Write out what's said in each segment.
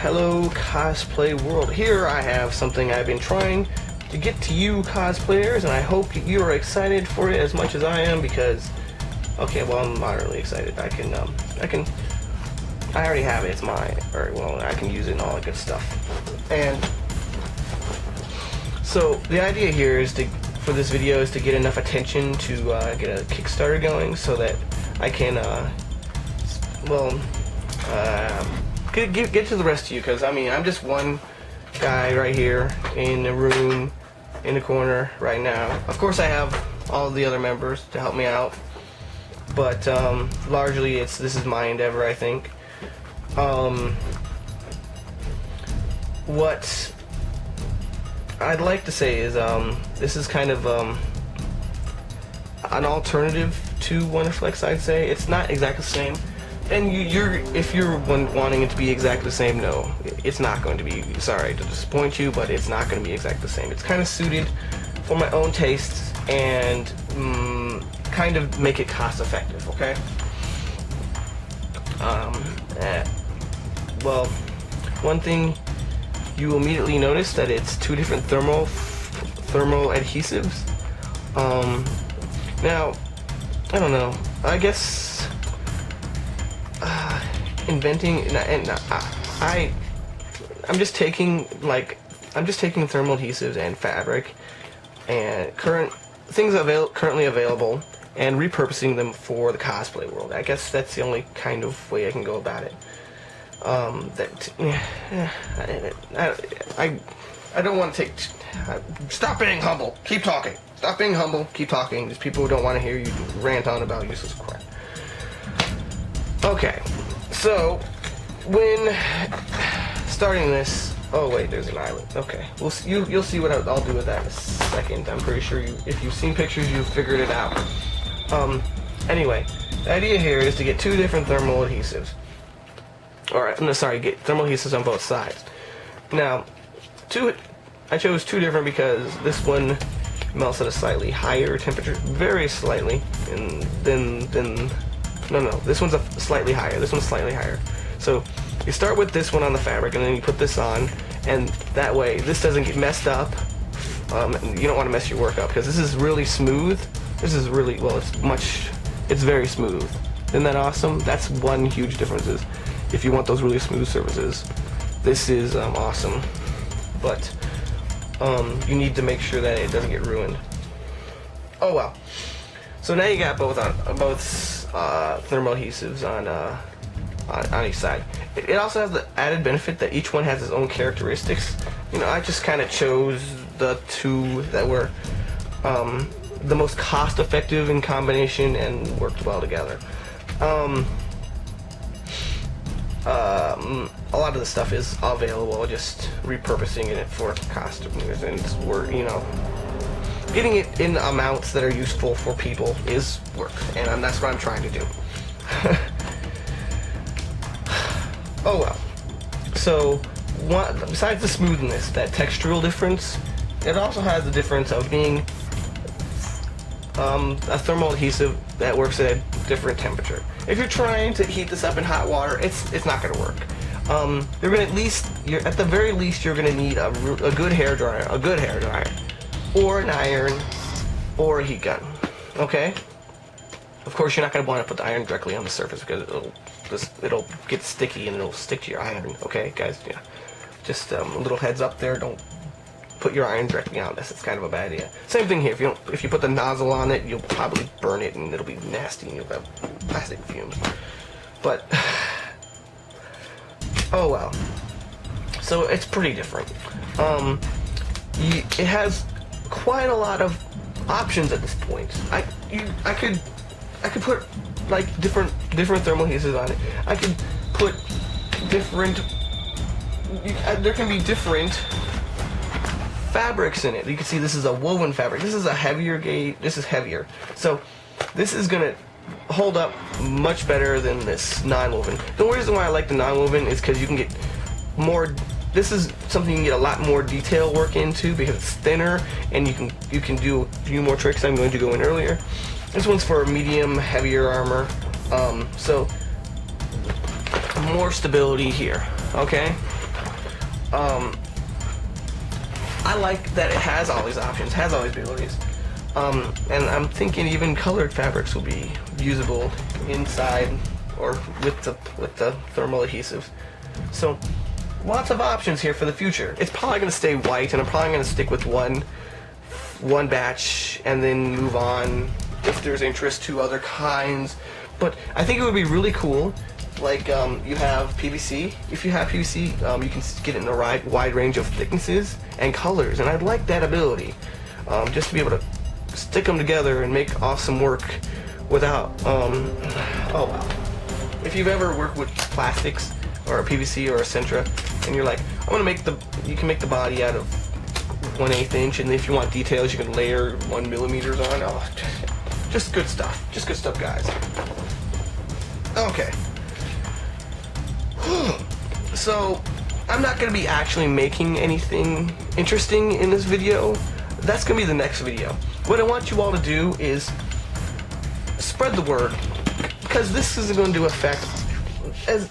Hello cosplay world. Here I have something I've been trying to get to you cosplayers, and I hope you are excited for it as much as I am, because okay, well, I'm moderately excited. I already have it, it's mine. Alright, well, I can use it and all that good stuff. And so the idea here is for this video is to get enough attention to get a Kickstarter going so that I can get to the rest of you, because I mean, I'm just one guy right here in the room in the corner right now. Of course I have all the other members to help me out, but largely this is my endeavor, I think. What I'd like to say is this is kind of an alternative to Wonderflex, I'd say. It's not exactly the same. And if you're wanting it to be exactly the same, no, it's not going to be. Sorry to disappoint you, but it's not going to be exactly the same. It's kind of suited for my own tastes and kind of make it cost effective, okay? Well, one thing you will immediately notice that it's two different thermal adhesives. Now, I don't know. I guess inventing I'm just taking thermal adhesives and fabric and currently available and repurposing them for the cosplay world. I guess that's the only kind of way I can go about it. I don't want to take. Stop being humble. Keep talking. Stop being humble. Keep talking. There's people who don't want to hear you rant on about useless crap. Okay, so when starting this, oh wait, there's an island. Okay, you'll see what I'll do with that in a second. I'm pretty sure if you've seen pictures, you've figured it out. Anyway, the idea here is to get two different thermal adhesives. Alright, no, sorry, get thermal adhesives on both sides. Now, I chose two different because this one melts at a slightly higher temperature, very slightly, and no, this one's slightly higher, this one's slightly higher. So, you start with this one on the fabric, and then you put this on, and that way, this doesn't get messed up. You don't want to mess your work up, because this is really smooth. This is really, well, it's very smooth. Isn't that awesome? That's one huge difference. Is if you want those really smooth surfaces, this is awesome. But you need to make sure that it doesn't get ruined. Oh well. So now you got both thermal adhesives on each side. It also has the added benefit that each one has its own characteristics. You know, I just kind of chose the two that were the most cost-effective in combination and worked well together. A lot of the stuff is available, just repurposing it for customers, and getting it in amounts that are useful for people is work, and that's what I'm trying to do. Oh well. So, besides the smoothness, that textural difference, it also has the difference of being a thermal adhesive that works at a different temperature. If you're trying to heat this up in hot water, it's not going to work. You're going to at the very least, you're going to need a good hair dryer, or an iron, or a heat gun. Okay. Of course, you're not going to want to put the iron directly on the surface because it'll get sticky and it'll stick to your iron. Okay, guys. Yeah. Just a little heads up there. Don't put your iron directly on this. It's kind of a bad idea. Same thing here. If you put the nozzle on it, you'll probably burn it and it'll be nasty and you'll have plastic fumes. But oh well. So it's pretty different. It has quite a lot of options at this point. I could put like different thermal adhesives on it. I could put different. There can be different fabrics in it. You can see this is a woven fabric. This is a heavier gauge. This is heavier. So this is gonna hold up much better than this non-woven. The reason why I like the non-woven is because you can get more. This is something you can get a lot more detail work into because it's thinner and you can do a few more tricks I'm going to go in earlier. This one's for medium, heavier armor. So more stability here. Okay. I like that it has all these options, has all these abilities. And I'm thinking even colored fabrics will be usable inside or with the thermal adhesives. So lots of options here for the future. It's probably going to stay white, and I'm probably going to stick with one batch and then move on if there's interest to other kinds. But I think it would be really cool. Like you have PVC. If you have PVC, you can get it in a wide range of thicknesses and colors, and I'd like that ability, just to be able to stick them together and make awesome work without. Oh wow! If you've ever worked with plastics or a PVC or a Centra, and you're like, I want to make you can make the body out of 1/8 inch, and if you want details, you can layer 1 millimeters on. Oh, just good stuff. Just good stuff, guys. Okay. So, I'm not going to be actually making anything interesting in this video. That's going to be the next video. What I want you all to do is spread the word, because this is going to affect,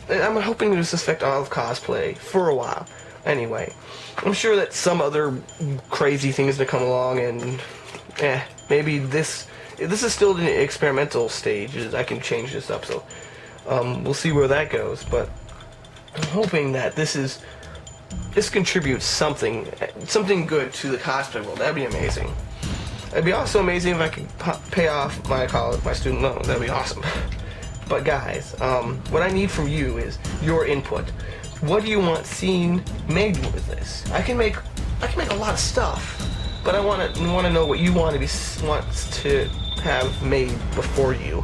I'm hoping this affect all of cosplay for a while. Anyway, I'm sure that some other crazy thing is going to come along, and maybe this is still in the experimental stage. I can change this up, so we'll see where that goes. But I'm hoping that this contributes something good to the cosplay world. That'd be amazing. It'd be also amazing if I could pay off my student loan. That'd be awesome. But guys, what I need from you is your input. What do you want seen made with this? I can make a lot of stuff, but I want to know what you want to have made before you.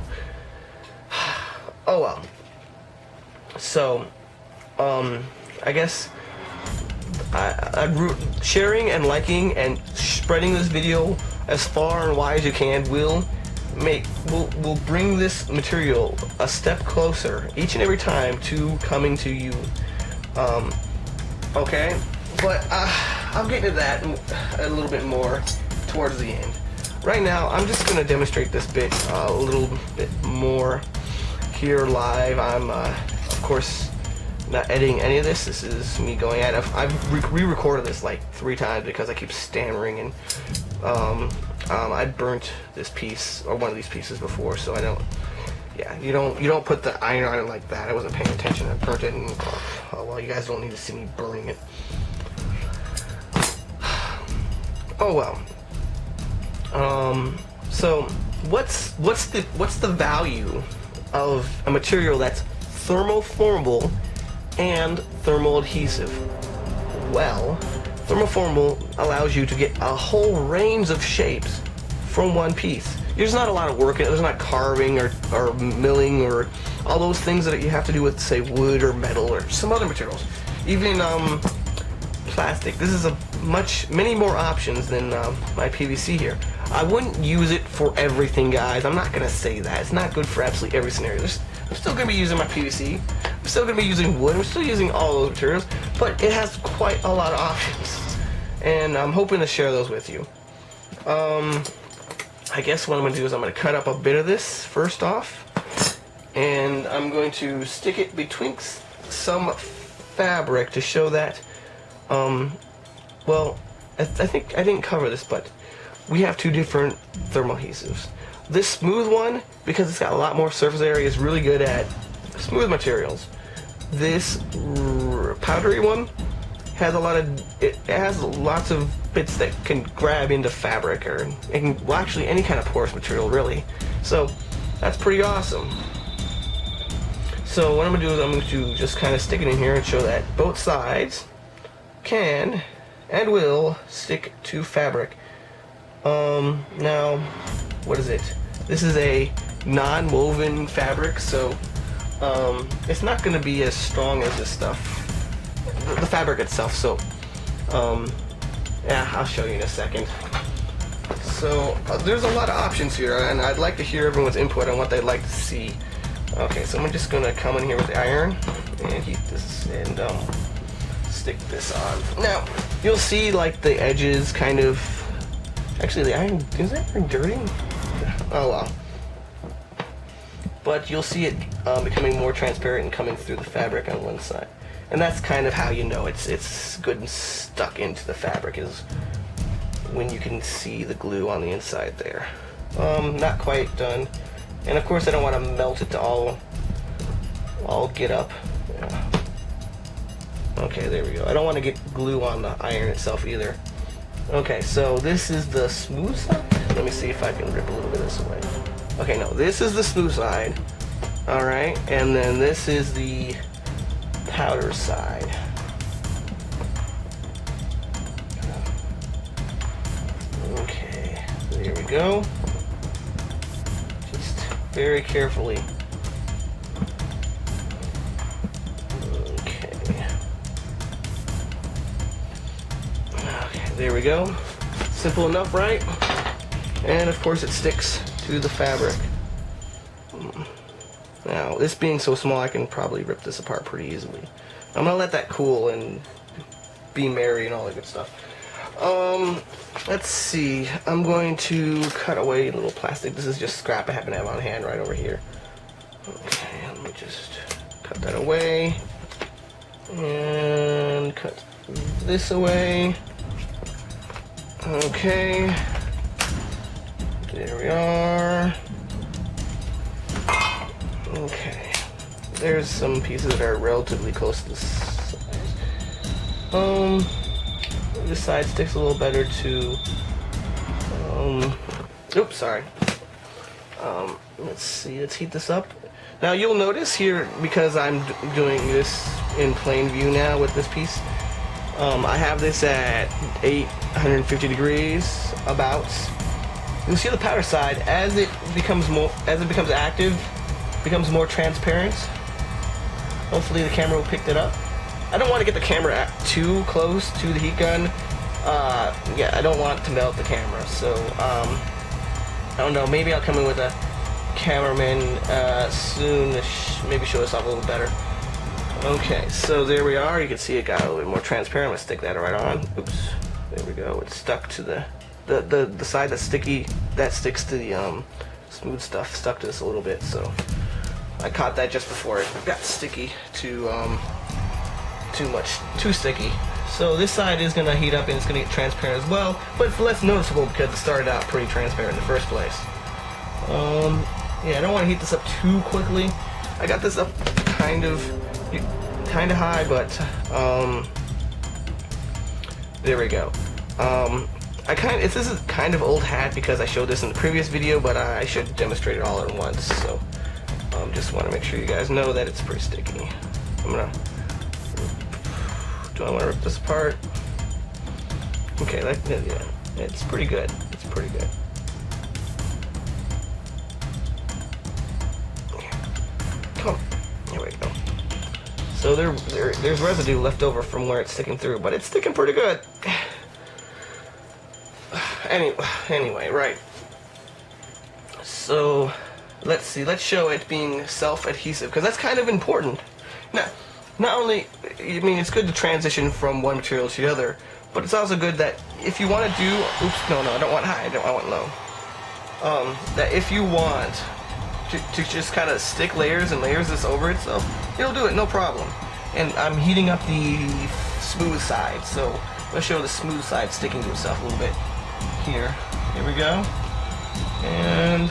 Oh well. So, I guess sharing and liking and spreading this video as far and wide as you can will bring this material a step closer each and every time to coming to you. Okay, but I'll get into that a little bit more towards the end. Right now, I'm just going to demonstrate this bit a little bit more here live. I'm of course not editing any of this. This is me going at it. I've re-recorded this like 3 times because I keep stammering, and I burnt this piece or one of these pieces before, so I don't. Yeah, you don't put the iron on it like that. I wasn't paying attention. I burnt it, and oh well, you guys don't need to see me burning it. Oh well. So what's the value of a material that's thermoformable and thermal adhesive? Well, thermoformable allows you to get a whole range of shapes from one piece. There's not a lot of work in it. There's not carving or milling or all those things that you have to do with, say, wood or metal or some other materials. Even plastic. This is many more options than my PVC here. I wouldn't use it for everything, guys. I'm not gonna say that. It's not good for absolutely every scenario. I'm still gonna be using my PVC. I'm still gonna be using wood. I'm still using all those materials, but it has quite a lot of options, and I'm hoping to share those with you. I guess what I'm gonna do is I'm gonna cut up a bit of this first off, and I'm going to stick it between some fabric to show that. Well, I think I didn't cover this, but we have 2 different thermal adhesives. This smooth one, because it's got a lot more surface area, is really good at smooth materials. This powdery one has it has lots of bits that can grab into fabric well, actually any kind of porous material, really. So that's pretty awesome. So what I'm gonna do is I'm going to just kind of stick it in here and show that both sides can and will stick to fabric. Now, what is it? This is a non-woven fabric, so it's not going to be as strong as this stuff, the fabric itself. So yeah, I'll show you in a second. So there's a lot of options here, and I'd like to hear everyone's input on what they'd like to see. Okay, so I'm just going to come in here with the iron and heat this and stick this on. Now you'll see like the edges kind of. Actually, the iron, is that iron dirty? Oh well. but you'll see it becoming more transparent and coming through the fabric on one side. And that's kind of how you know it's good and stuck into the fabric, is when you can see the glue on the inside there. Not quite done. And of course I don't want to melt it to all get up. Yeah. Okay, there we go. I don't want to get glue on the iron itself either. Okay, so this is the smooth side. Let me see if I can rip a little bit of this away. Okay, no, this is the smooth side. Alright, and then this is the powder side. Okay, there we go. Just very carefully. Okay. Okay, there we go. Simple enough, right? And of course it sticks to the fabric. Now, this being so small, I can probably rip this apart pretty easily. I'm gonna let that cool and be merry and all that good stuff. Let's see. I'm going to cut away a little plastic. This is just scrap I happen to have on hand right over here. Okay, let me just cut that away. And cut this away. Okay. There we are. Okay. There's some pieces that are relatively close to this size. This side sticks a little better to. Oops, sorry. Let's see. Let's heat this up. Now you'll notice here, because I'm doing this in plain view now with this piece. I have this at 850 degrees about. You'll see the powder side as it becomes active, becomes more transparent. Hopefully the camera will pick it up. I don't want to get the camera too close to the heat gun. Yeah, I don't want to melt the camera. So I don't know. Maybe I'll come in with a cameraman soon to maybe show us off a little better. Okay, so there we are. You can see it got a little bit more transparent. I'm gonna stick that right on. Oops, there we go. It's stuck to the side that's sticky, that sticks to the smooth stuff, stuck to this a little bit, so I caught that just before it got sticky, too sticky. So this side is gonna heat up and it's gonna get transparent as well, but it's less noticeable because it started out pretty transparent in the first place. Yeah, I don't want to heat this up too quickly. I got this up kind of high, but there we go. This is kind of old hat because I showed this in the previous video, but I should demonstrate it all at once. So just want to make sure you guys know that it's pretty sticky. Do I want to rip this apart? Okay, yeah, it's pretty good. It's pretty good. Come on. Here we go. So there's residue left over from where it's sticking through, but it's sticking pretty good. Anyway, right. So let's see. Let's show it being self-adhesive, because that's kind of important. Now, not only, I mean, it's good to transition from one material to the other, but it's also good that if you want to do, oops, no, I don't want high, I want low. That if you want to just kind of stick layers and layers this over itself, it'll do it, no problem. And I'm heating up the smooth side, so let's show the smooth side sticking to itself a little bit. Here we go. And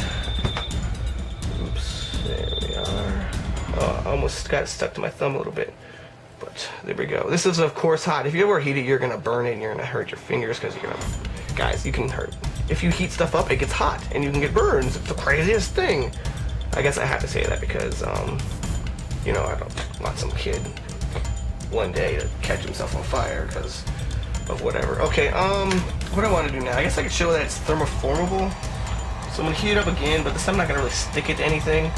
oops, there we are. Oh, I almost got stuck to my thumb a little bit, but there we go. This is of course hot. If you ever heat it, you're gonna burn it and you're gonna hurt your fingers, because guys, you can hurt. If you heat stuff up, it gets hot and you can get burns. It's the craziest thing. I guess I have to say that because you know, I don't want some kid one day to catch himself on fire because of whatever. Okay, what I want to do now, I guess I could show that it's thermoformable. So I'm gonna heat it up again, but this time I'm not gonna really stick it to anything.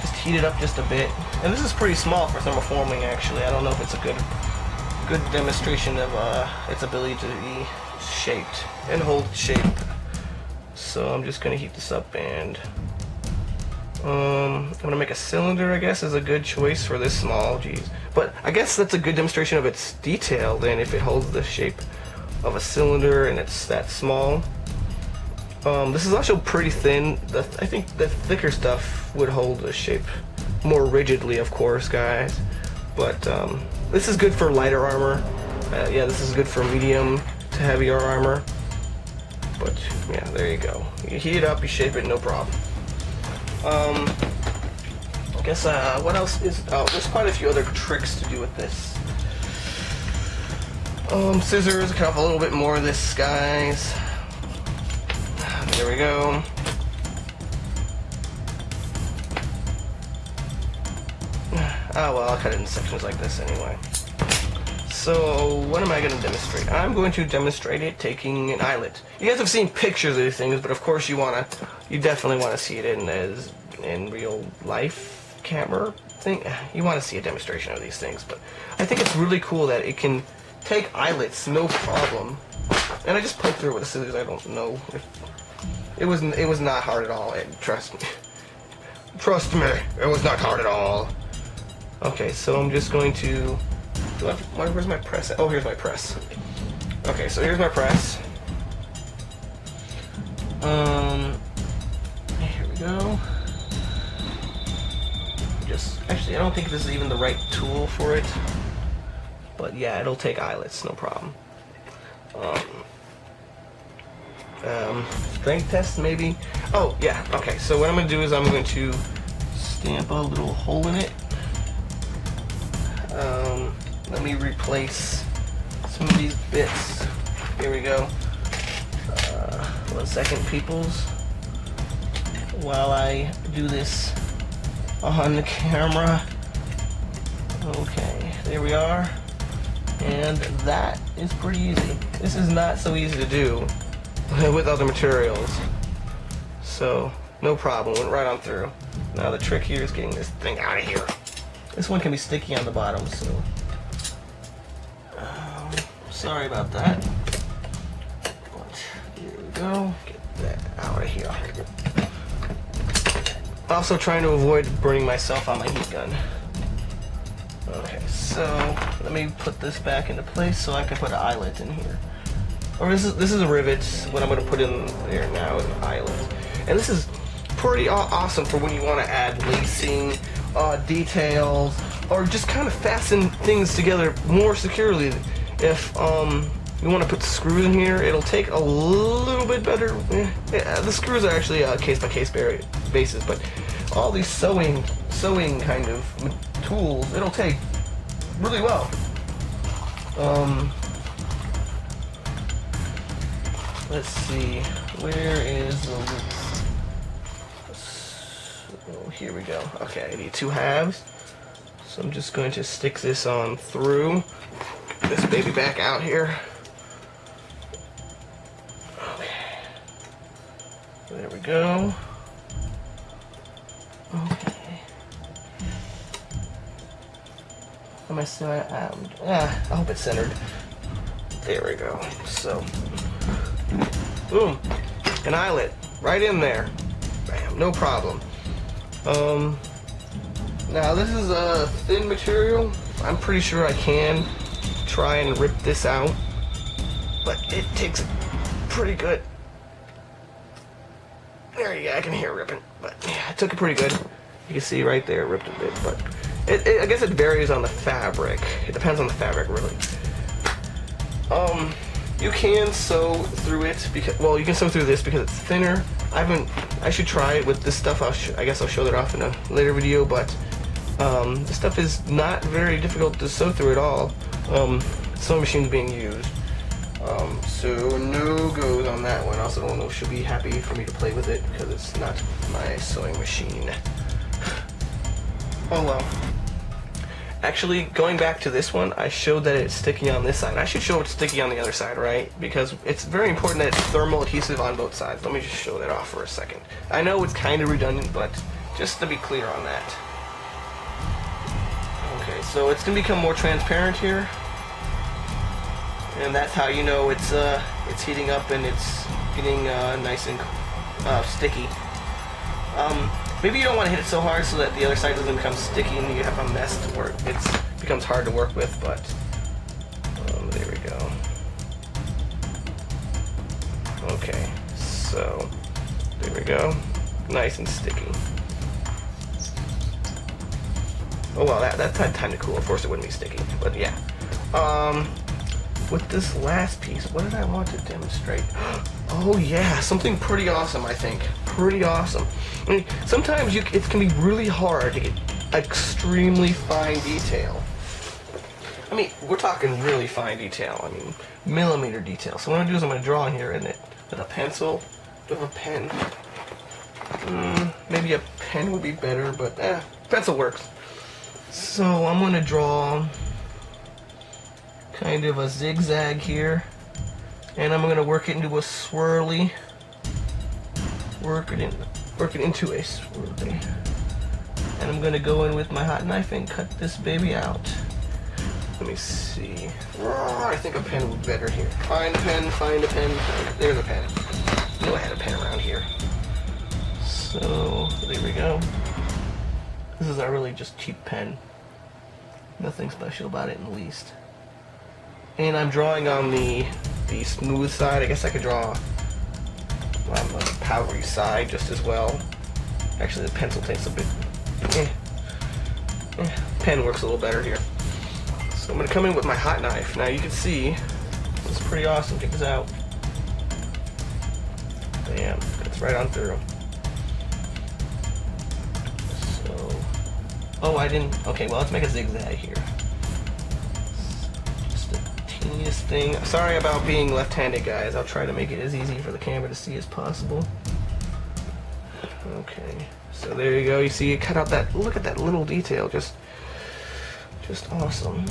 Just heat it up just a bit. And this is pretty small for thermoforming, actually. I don't know if it's a good demonstration of its ability to be shaped and hold shape. So I'm just gonna heat this up, and I'm gonna make a cylinder, I guess, is a good choice for this small. Geez, but I guess that's a good demonstration of its detail then, if it holds the shape of a cylinder and it's that small. This is also pretty thin. I think the thicker stuff would hold the shape more rigidly, of course, guys. But this is good for lighter armor. Yeah, this is good for medium to heavier armor. But yeah, there you go. You heat it up, you shape it, no problem. I guess what else is? Oh, there's quite a few other tricks to do with this. Scissors, cut off a little bit more of this, guys. There we go. Oh well, I'll cut it in sections like this anyway. So what am I going to demonstrate? I'm going to demonstrate it taking an eyelet. You guys have seen pictures of these things, but of course you definitely want to see it in real life camera thing. You want to see a demonstration of these things, but I think it's really cool that it can take eyelets no problem. And I just poked through it with the scissors. I don't know if it was not hard at all. Trust me, it was not hard at all. Okay, so I'm just going to. Where's my press? Oh, here's my press. Okay, so here's my press. Here we go. Actually, I don't think this is even the right tool for it. But yeah, it'll take eyelets, no problem. Strength test, maybe? Oh, yeah, okay, so what I'm going to do is I'm going to stamp a little hole in it. Let me replace some of these bits. Here we go. 1 second, peoples. While I do this on the camera. Okay, there we are. And that is pretty easy. This is not so easy to do with other materials. So, no problem, went right on through. Now the trick here is getting this thing out of here. This one can be sticky on the bottom, so sorry about that. But here we go. Get that out of here. Also trying to avoid burning myself on my heat gun. Okay, so let me put this back into place so I can put an eyelet in here. Or this is a rivet. What I'm going to put in there now is an eyelet. And this is pretty awesome for when you want to add lacing, details, or just kind of fasten things together more securely. If you want to put screws in here, it'll take a little bit better. Yeah, the screws are actually case-by-case basis, but all these sewing kind of tools, it'll take really well. Let's see, where is the loop? So here we go. Okay, I need 2 halves. So I'm just going to stick this on through. This baby back out here. Okay. There we go. Okay. Am I still I hope it's centered. There we go. So, boom, an eyelet right in there. Bam, no problem. Now this is a thin material. I'm pretty sure I can try and rip this out, but it takes pretty good. There you go, I can hear it ripping, but yeah, it took it pretty good. You can see right there, it ripped a bit, but I guess it varies on the fabric. It depends on the fabric, really. You can sew through it because, well, you can sew through this because it's thinner. I should try it with this stuff. I guess I'll show that off in a later video, but this stuff is not very difficult to sew through at all. Sewing machine's being used. So no goes on that one. Also don't know if she'll be happy for me to play with it because it's not my sewing machine. Oh well. Actually, going back to this one, I showed that it's sticky on this side. I should show it's sticky on the other side, right? Because it's very important that it's thermal adhesive on both sides. Let me just show that off for a second. I know it's kind of redundant, but just to be clear on that. Okay, so it's going to become more transparent here. And that's how you know it's heating up and it's getting nice and sticky. Maybe you don't want to hit it so hard so that the other side doesn't become sticky and you have a mess to work. It becomes hard to work with, but there we go. Okay, So there we go, nice and sticky. Oh well, that had time to cool. Of course it wouldn't be sticky, but yeah. With this last piece, what did I want to demonstrate? Oh yeah, something pretty awesome, I think. Pretty awesome. I mean, sometimes it can be really hard to get extremely fine detail. I mean, we're talking really fine detail. I mean, millimeter detail. So what I'm gonna do is I'm gonna draw in here in it with a pencil, with a pen. Maybe a pen would be better, but pencil works. So I'm gonna draw kind of a zigzag here, and I'm gonna work it into a swirly. Work it into a swirly. And I'm gonna go in with my hot knife and cut this baby out. Let me see. I think a pen would be better here. Find a pen, find a pen. There's a pen. I knew I had a pen around here. So there we go. This is a really just cheap pen. Nothing special about it in the least. And I'm drawing on the smooth side. I guess I could draw on the powdery side just as well. Actually, the pencil takes a bit. Pen works a little better here. So I'm going to come in with my hot knife. Now you can see, it's pretty awesome. Check this out. Bam, it's right on through. So, oh, I didn't, okay, well, let's make a zigzag here. Just the teeniest thing. Sorry about being left-handed, guys. I'll try to make it as easy for the camera to see as possible. Okay, so there you go. You see, it cut out that, look at that little detail. Just awesome.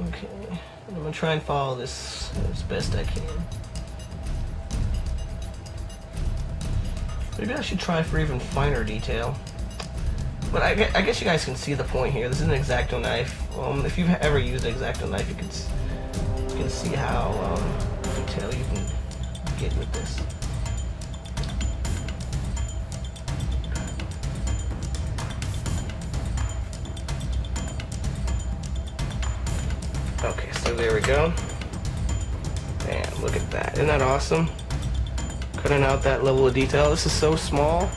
Okay, I'm gonna try and follow this as best I can. Maybe I should try for even finer detail. But I guess you guys can see the point here. This is an X-Acto knife. If you've ever used an X-Acto knife, you can see how detail you can get with this. Okay, so there we go. Damn, look at that. Isn't that awesome? Cutting out that level of detail. This is so small.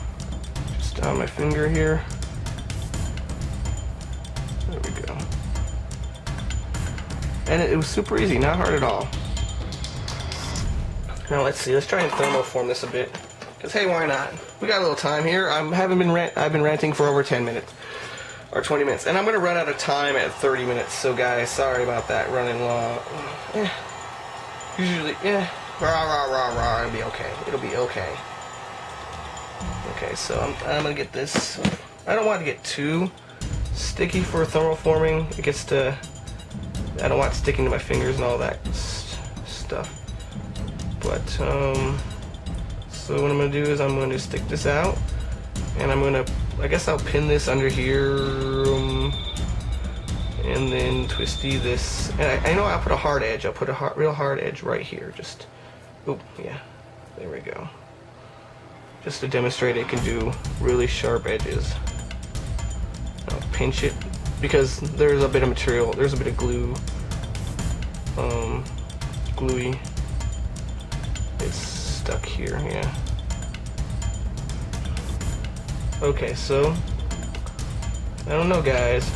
Just on my finger here. There we go. And it was super easy, not hard at all. Now let's see, let's try and thermoform this a bit. Because hey, why not? We got a little time here. I've been ranting for over 10 minutes. Or 20 minutes. And I'm going to run out of time at 30 minutes. So guys, sorry about that running long. Usually, rah, it'll be okay. It'll be okay. Okay, so I'm going to get this. I don't want to get too sticky for thermoforming. It gets to, I don't want it sticking to my fingers and all that stuff. But, so what I'm going to do is I'm going to stick this out. And I'm going to, I guess I'll pin this under here, and then twisty this. And I know I'll put a hard edge. I'll put a real hard edge right here. Just, oh yeah, there we go. Just to demonstrate it can do really sharp edges. I'll pinch it because there's a bit of material. There's a bit of glue, gluey. It's stuck here. Yeah. Okay, so I don't know, guys.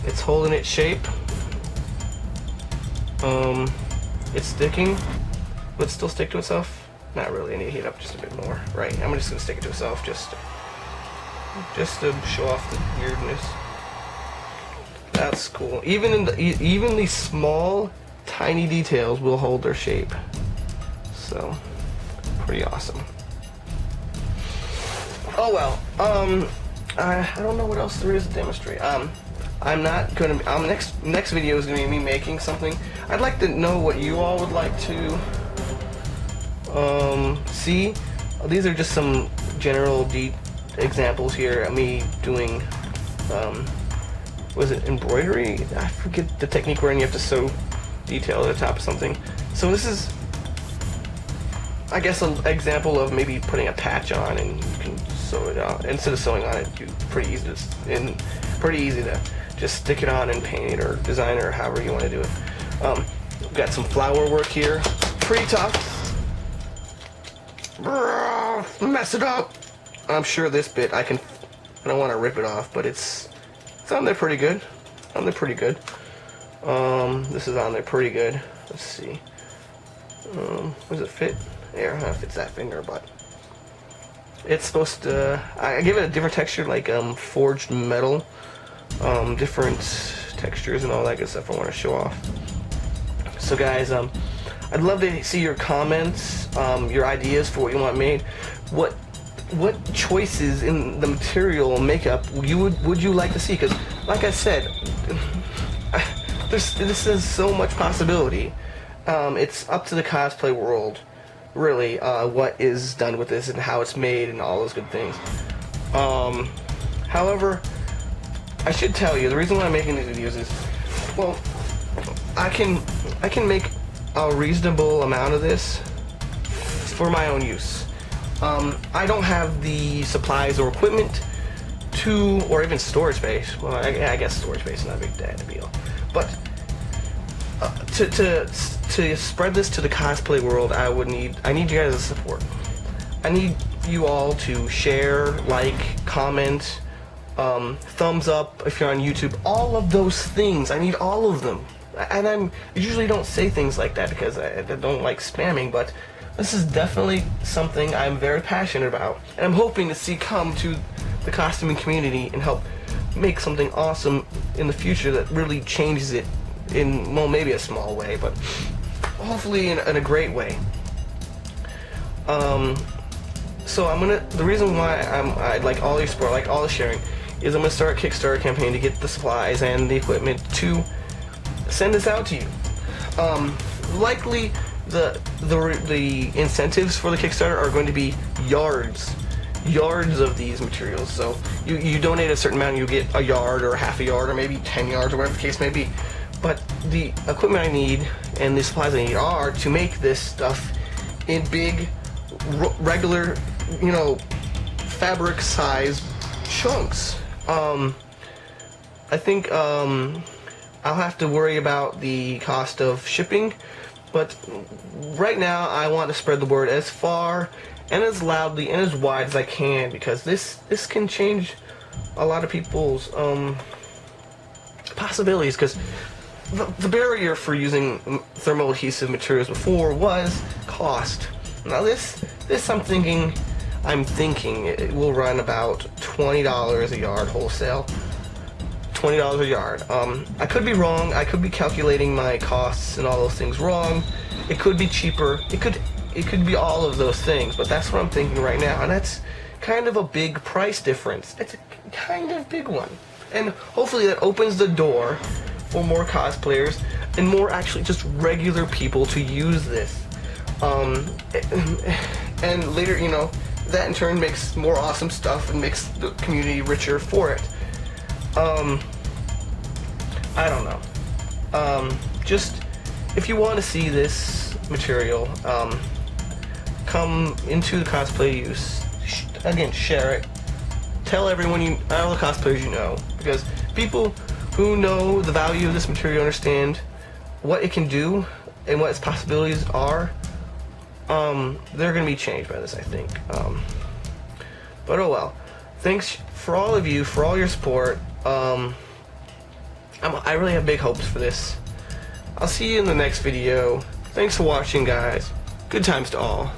It's holding its shape. It's sticking. Would it still stick to itself? Not really. I need to heat it up just a bit more. Right. I'm just gonna stick it to itself, just to show off the weirdness. That's cool. Even the small, tiny details will hold their shape. So, pretty awesome. Oh well, I don't know what else there is to demonstrate. I'm not gonna. Next video is gonna be me making something. I'd like to know what you all would like to see. These are just some general examples here. Me doing, was it embroidery? I forget the technique wherein you have to sew detail at the top of something. So this is, I guess, an example of maybe putting a patch on and you can sew it on. Instead of sewing on it, pretty easy to just stick it on and paint it or design it or however you want to do it. We've got some flower work here. Pretty tough. Mess it up. I'm sure this bit I don't want to rip it off, but it's on there pretty good. On there pretty good. This is on there pretty good. Let's see. Does it fit? Yeah, I don't know if it's that finger, but it's supposed to. I give it a different texture, like forged metal, different textures and all that good stuff. I want to show off. So guys, I'd love to see your comments, your ideas for what you want made. What choices in the material and makeup would you like to see? Because, like I said, this is so much possibility. It's up to the cosplay world, really, what is done with this and how it's made and all those good things. However, I should tell you, the reason why I'm making these videos is, well, I can make a reasonable amount of this for my own use. I don't have the supplies or equipment or even storage space. Well, I guess storage space is not a big deal. But to spread this to the cosplay world, I need you guys' support. I need you all to share, like, comment, thumbs up if you're on YouTube. All of those things. I need all of them. And I usually don't say things like that because I don't like spamming, but this is definitely something I'm very passionate about, and I'm hoping to see come to the costuming community and help make something awesome in the future that really changes it in, well, maybe a small way, but hopefully in a great way. So the reason why I like all your support, like all the sharing, is I'm gonna start a Kickstarter campaign to get the supplies and the equipment to send this out to you. Likely the incentives for the Kickstarter are going to be yards of these materials. So you donate a certain amount, you get a yard or half a yard or maybe 10 yards or whatever the case may be. But the equipment I need and the supplies I need are to make this stuff in big, regular, fabric size chunks. I think I'll have to worry about the cost of shipping, but right now I want to spread the word as far and as loudly and as wide as I can, because this can change a lot of people's possibilities, because the barrier for using thermal adhesive materials before was cost. Now this I'm thinking it will run about $20 a yard wholesale. $20 a yard. I could be wrong. I could be calculating my costs and all those things wrong. It could be cheaper. It could be all of those things, but that's what I'm thinking right now, and that's kind of a big price difference. It's a kind of big one, and hopefully that opens the door for more cosplayers and more actually just regular people to use this. And later, that in turn makes more awesome stuff and makes the community richer for it. I don't know. Just if you want to see this material, come into the cosplay use. Again, share it. Tell everyone all the cosplayers you know, because people who know the value of this material understand what it can do and what its possibilities are. They're going to be changed by this, I think. But oh well. Thanks for all of you, for all your support. I really have big hopes for this. I'll see you in the next video. Thanks for watching, guys. Good times to all.